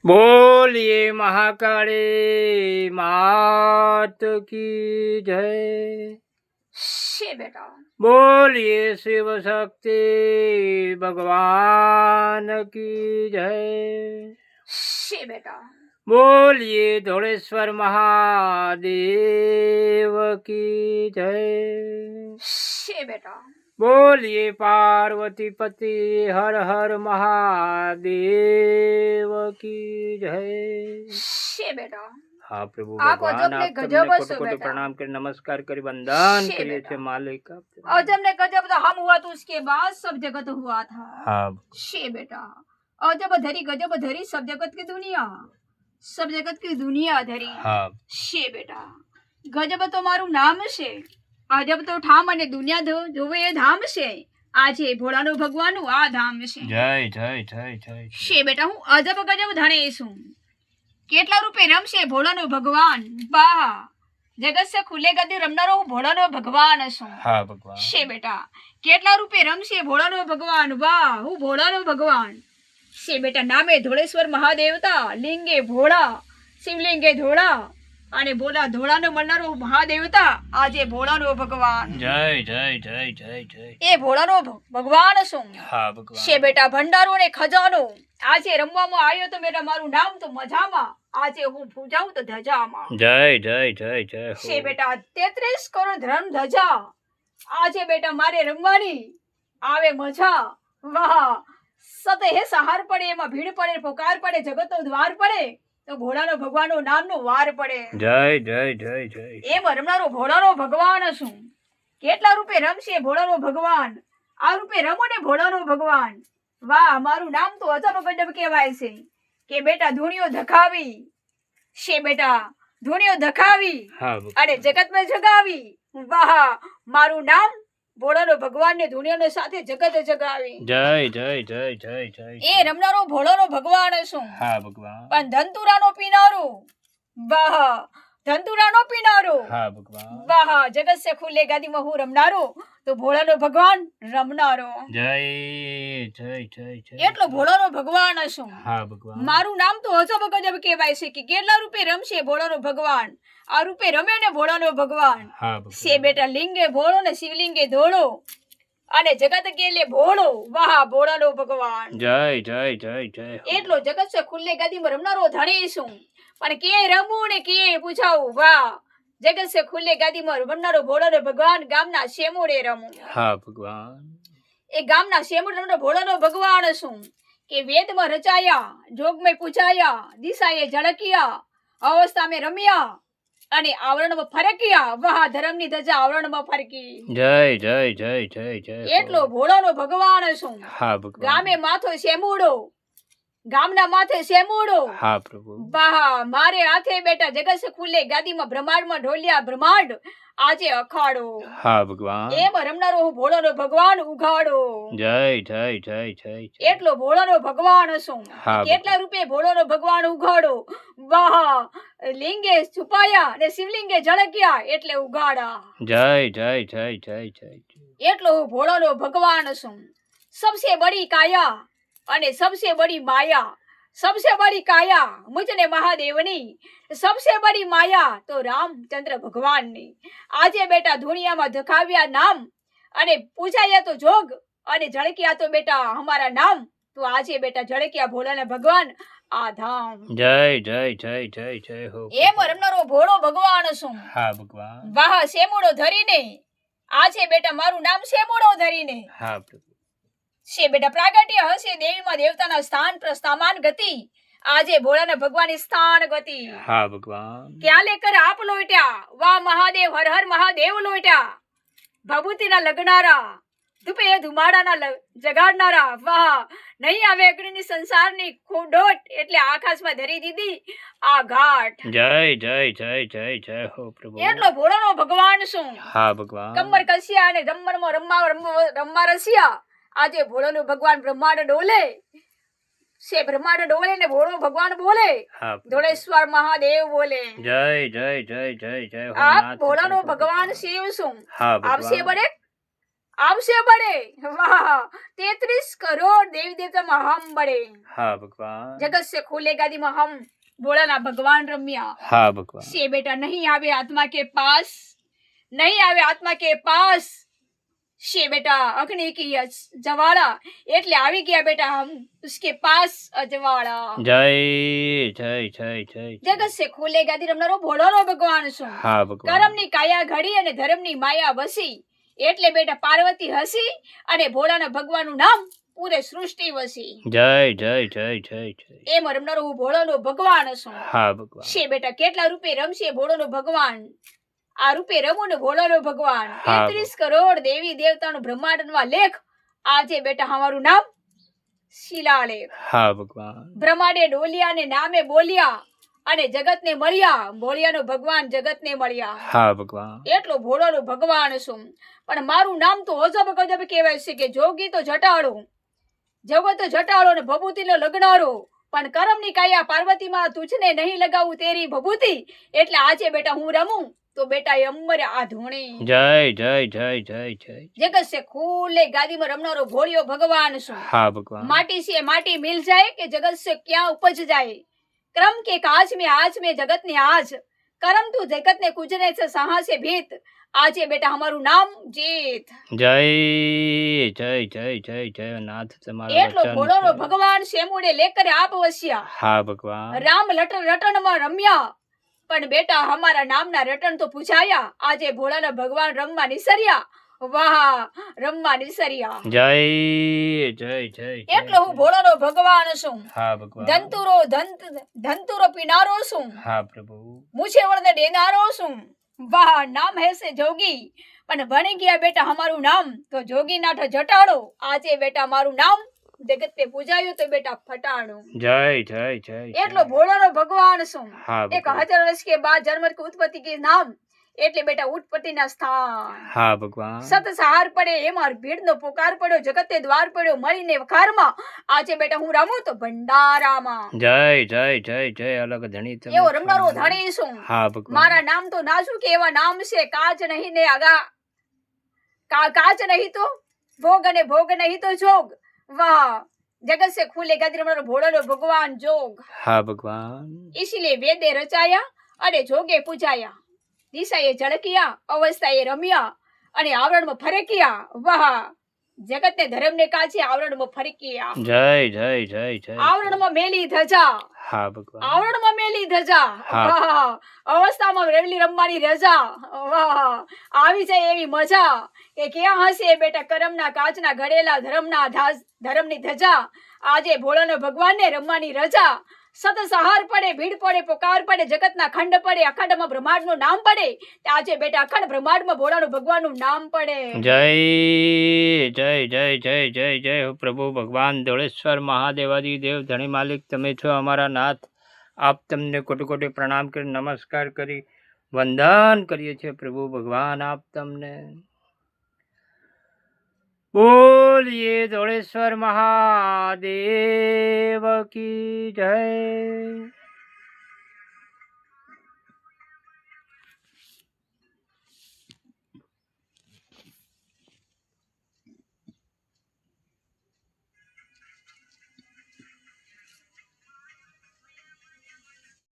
बोलिए महाकाली मात की जय। शे बेटा बोलिए शिव शक्ति भगवान की जय। शे बेटा बोलिए धोलेश्वर महादेव की जय। शे बेटा बोलिए पार्वती पति हर हर महादेव की जय। शे बेटा हाँ प्रभु आप भगवान, अजब ने आप गजब सबने हंसो कोटि कोटि बेटा। प्रणाम कर नमस्कार कर वंदन शे करिए बेटा। छे मालिक आप। अजब ने गजब तो हम हुआ तो उसके बाद सब जगत हुआ था। हाँ शे बेटा अजब धरी गजब धरी सब जगत की दुनिया, सब जगत की दुनिया धरी। हाँ शे बेटा गजब तो मारू नाम છે, અજબ તો ઠામ અને દુનિયા જોવે એ ધામ છે, આજે ભોળાનો ભગવાનનું આ ધામ છે। जय जय जय जय છે બેટા હું અજબ ગજબ ધણે છું, કેટલા રૂપે રમશે ભોળાનો ભગવાન। વાહ જગત સે ખુલે ગદી રમનારો હું ભોળાનો ભગવાન છું। हाँ भगवान છે બેટા કેટલા રૂપે રમશે ભોળાનો ભગવાન। વાહ હું ભોળાનો ભગવાન છે બેટા। નામે ધોળેશ્વર મહાદેવતા, લિંગે ભોળા, શિવલિંગે ધોળા, અને બોલા ધોળાનો મળનારો મહાદેવતા, આજે ભોળાનો ભગવાન। जय जय जय जय जय એ ભોળાનો ભગવાન છું। हाँ भगवान છે બેટા ભંડારો ને ખજાનો, આજે રમવામાં આવ્યો તો બેટા મારું નામ તો મજામાં, આજે હું પૂજાઉં તો ધજામાં। जय जय जय जय છે हो બેટા 33 કરોડ ધર્મ ધજા, આજે બેટા મારે રમવાની આવે મજા। વાહ સતે હે સહાર પડે, એમાં ભીડ પડે, પોકાર પડે, જગતનો દ્વાર પડે તો ભોળાનો ભગવાનનો નામનો વાર પડે। जय जय जय जय એમ રમનારો ભોળાનો ભગવાન છું। કેટલા રૂપે રમશે ભોળાનો ભગવાન, આ રૂપે રમો ને ભોળાનો ભગવાન। વાહ મારું નામ તો અજબ ગજબ કહેવાય છે કે બેટા ધૂણીઓ ધખાવી છે, બેટા ધૂણીઓ ધખાવી हाँ भगवान અને જગતમાં જગાવી। વાહ મારું નામ ભોળાનો ભગવાનને ધૂણીઓને સાથે જગત જગાવી। जय जय जय जय जय એ રમનારો ભોળાનો ભગવાન છું। हाँ भगवान પણ ધંતુરાનો પીનારો, વાહ ધંતુરાનો પીનારો, हाँ भगवान વાહ જગત સે ખુલે ગાદીમાં હું રમનારો તો ભોળાનો ભગવાન રમનારો। जय जय जय जय એટલો ભોળાનો ભગવાન છું। हाँ भगवान મારું નામ તો અજબ ગજબ કહેવાય છે કે કેટલા રૂપે રમશે ભોળાનો ભગવાન, આ રૂપે રમે ને ભોળાનો ભગવાન। हाँ છે भगवान બેટા લિંગે ભોળો ને શિવલિંગે ધોળો, અને જગત કેલે ભોળો, વાહ ભોળાનો ભગવાન। जय जय जय जय हो એટલો જગત સે ખુલ્લે ગાદીમાં રમનારો ધણી છું, પણ કે રમવું ને કે પૂછાવું। વાહ જગત સે ખુલ્લે ગાદીમાં રમનારો ભોળાનો ભગવાન, ગામના શેમોડે રમું। हाँ भगवान એ ગામના શેમોડે રમનારો ભોળાનો ભગવાન છું કે વેદમાં રચાયા, જોગમાં પૂજાયા, દિશાએ ઝળકિયા, અવસ્થામાં રમ્યા અને આવરણમાં ફરક્યા। વાહ ધર્મની ધજા આવરણમાં ફરકી। जय जय जय जय जय એટલો हो ભોળાનો ભગવાન છું। हाँ भगवान ગામે માથો શેમુડો, ગામના માથે શેમુડો, हाँ प्रभु વાહ મારે હાથે બેટા જગત સે ખુલ્લે ગાદીમાં બ્રહ્માંડમાં ઢોલિયા બ્રહ્માંડ આજે અખાડો। हाँ भगवान એમ રમનારો હું ભોળાનો ભગવાન ઉઘાડો। जय जय जय जय जय એટલો ભોળાનો ભગવાન છું। હા, કેટલા રૂપે ભોળાનો ભગવાન ઉઘાડો। વાહ લિંગે છુપાયા અને શિવલિંગે ઝળક્યા એટલે ઉઘાડા। जय जय जय जय जय जय એટલો હું ભોળાનો ભગવાન છું। सबसे बड़ी काया અને सबसे बड़ी माया, सबसे बड़ी काया મુજને મહાદેવની, सबसे बड़ी माया તો રામચંદ્ર ભગવાનની। આજે બેટા ધુનિયામાં ધખાવ્યા નામ અને પૂજાયા તો જોગ અને ઝળક્યા તો બેટા અમારા નામ, તો આજે બેટા ઝળક્યા ભોળાના ભગવાન આ ધામ। जय जय जय जय जय हो એમ રમનારો ભોળો ભગવાન છું। हाँ भगवान વાહ શેમુડો ધરીને, આજે બેટા મારું નામ શેમુડો ધરીને हाँ प्रभु છે બેટા પ્રાગટ્ય હશે દેવીમાં દેવતાના સ્થાન પ્રસ્થામાન ગતિ, આજે ભોળાના ભગવાનની સ્થાન ગતિ। हाँ भगवान ક્યાં લેકર આપ લોટ્યા, વાહ મહાદેવ હર હર મહાદેવ લોટ્યા, ભભૂતિના લગનારા ધૂપે ધુમાડાના જગાડનારા। વાહ નહીં આવે અગ્નિની સંસારની ખોડોટ એટલે આકાશમાં ધરી દીધી આ ઘાટ। जय जय जय जय जय हो प्रभु એટલો ભોળાનો ભગવાન છું। हाँ भगवान કમર કસિયા અને રમરમાં રમવા રસિયા, આજે ભોળાનો ભગવાન બ્રહ્માંડ ડોલે છે, બ્રહ્માંડ ડોલે ને ભોળો ભગવાન બોલે, हाँ प्रभु। ધોળેશ્વર મહાદેવ બોલે। जय जय जय जय जय हो આપ नाथ ભોળાનો प्रभु। ભગવાન શિવ છું। हाँ આપશે भगवान બડે આવશે બળે. વાહ 33 કરોડ દેવી દેવતામાં હમ બળે. હા ભગવાન. જગત સે ખોલે ગાદીમાં હમ ભોળાના ભગવાન રમ્યા. હા ભગવાન. से बेटा नहीं आवे आत्मा के पास, नहीं आवे आत्मा के पास, से बेटा अग्नि की ज्वाला, એટલે આવી ગયા બેટા હમ उसके पास અજવાળા. જય જય જય જય જગત સે ખોલે ગાદી રમનારો ભોળાનો ભગવાન છું. હા ભગવાન. કર્મની કાયા ઘડી અને ધર્મની માયા વસી, એટલે બેટા પાર્વતી હસી અને ભોળાના ભગવાનનું નામ પૂરે સૃષ્ટિ વસી. જય જય જય જય જય. એમ રમનારો હું ભોળાનો ભગવાન છું. હા ભગવાન. છે બેટા કેટલા રૂપે રમશે ભોળાનો ભગવાન, આ રૂપે રમો ને ભોળાનો ભગવાન. હા. 33 કરોડ દેવી દેવતાનું બ્રહ્માંડમાં લેખ, આજે બેટા અમારું નામ શિલાલેખ. હા ભગવાન. બ્રહ્માંડે ડોલિયા ને નામે બોલ્યા અને જગતને મળ્યા, બોલિયાનો ભગવાન જગતને મળ્યા. હા ભગવાન. એટલો ભોળાનો ભગવાન છું. પણ મારું નામ તો અજબ ગજબ કહેવાય છે કે જોગી તો જટાળો, જગત જટાળો ને ભભૂતિનો લગ્નારો, પણ કરમની કાયા પાર્વતીમાં તુજને નહીં લગાવું તેરી ભભૂતિ, એટલે આજે બેટા હું રમું તો બેટા અમર આ ધૂણી. જય જય જય જય જય. જગત સે ખુલે ગાદીમાં રમનારો ભોળિયો ભગવાન છું. હા ભગવાન. माटी से माटी मिल जाए कि जगत से क्या उपज जाए, क्रम के काज में आज में जगत ने आज, करम तू जगत ने कुजने से सहा से भीत, આજે બેટા અમારું નામ જીત. જય જય જય જય જય નાથ તમારું એટલો વચન ભોળોનો છે. ભગવાન શેમુડે લેકરે આપ વસ્યા. હા ભગવાન. રામ લટણ રટણમાં રમ્યા, પણ બેટા અમારા નામના રટણ તો પૂછાયા, આજે ભોળાના ભગવાન રમવા નિસર્યા. વાહ રમવા નિસર્યા. જય જય જય જય. એટલો હું ભોળાનો ભગવાન છું. હા ભગવાન. ધંતુરો પીનારો છું, હા પ્રભુ. મુછે વળને દેનારો છું. વાહ નામ હે સે જોગી, પણ ભણી ગયા બેટા અમારું નામ તો જોગી નાઠ જટાડો, આજે બેટા મારું નામ જગત पे પૂજાયું તો બેટા ફટાણું. જય જય જય જય. એટલો ભોળાનો ભગવાન છું. હા એક ભગવાન. 1000 વર્ષ के बाद जन्म की उत्पत्ति के नाम, એટલે બેટા ઉત્પત્તિના સ્થાન. હા ભગવાન. સત સહાર પડે એમાં ભીડનો પોકાર પડ્યો, જગતે દ્વાર પડ્યો મળીને વખારમાં, આજે બેટા હું રમું તો ભંડારામાં. જય જય જય જય અલગ ધણી તમે એવો છો. રમનારો ધણી છું. હા ભગવાન. મારા નામ તો નાજુક એવા નામ છે, કાચ નહીં ને આગા કાચ નહીં તો ભોગ અને ભોગ નહીં તો જોગ. વાહ જગત से खुले गादी रमनारो भोळानो भगवान जोग. હા ભગવાન. इसीलिए वेदे रचाया અને જોગે પૂજાયા, દિશાએ ઝળકિયા, અવસ્થાએ રમ્યા અને આવરણમાં ફરક્યા. વાહ જગતને ધર્મને કાચે આવરણમાં ફરક્યા. જય જય જય જય. આવરણમાં મેલી ધજા, હા ભગવાન. આવરણમાં મેલી ધજા. હા. વાહ અવસ્થામાં રેવલી રમવાની રજા. વાહ આવી જાય એવી મજા કે ક્યાં હશે બેટા કરમના કાચના ઘડેલા ધર્મની ધજા, આજે ભોળાનો ભગવાનને રમવાની રજા. સત સહાર પડે, ભીડ પડે, પોકાર પડે, જગતના ખંડ પડે, અખંડમાં બ્રહ્માંડનું નામ પડે, આજે બેટા અખંડ બ્રહ્માંડમાં ભોળાનું ભગવાનનું નામ પડે. જય જય જય જય જય જય હો પ્રભુ ભગવાન ધોળેશ્વર મહાદેવાદી દેવ ધણી માલિક તમે છો અમારા નાથ. આપ તમને કોટી કોટી પ્રણામ કરી નમસ્કાર કરી વંદન કરીએ છીએ પ્રભુ ભગવાન. આપ તમને બોલીએ ધોળેશ્વર મહાદેવ કી જય.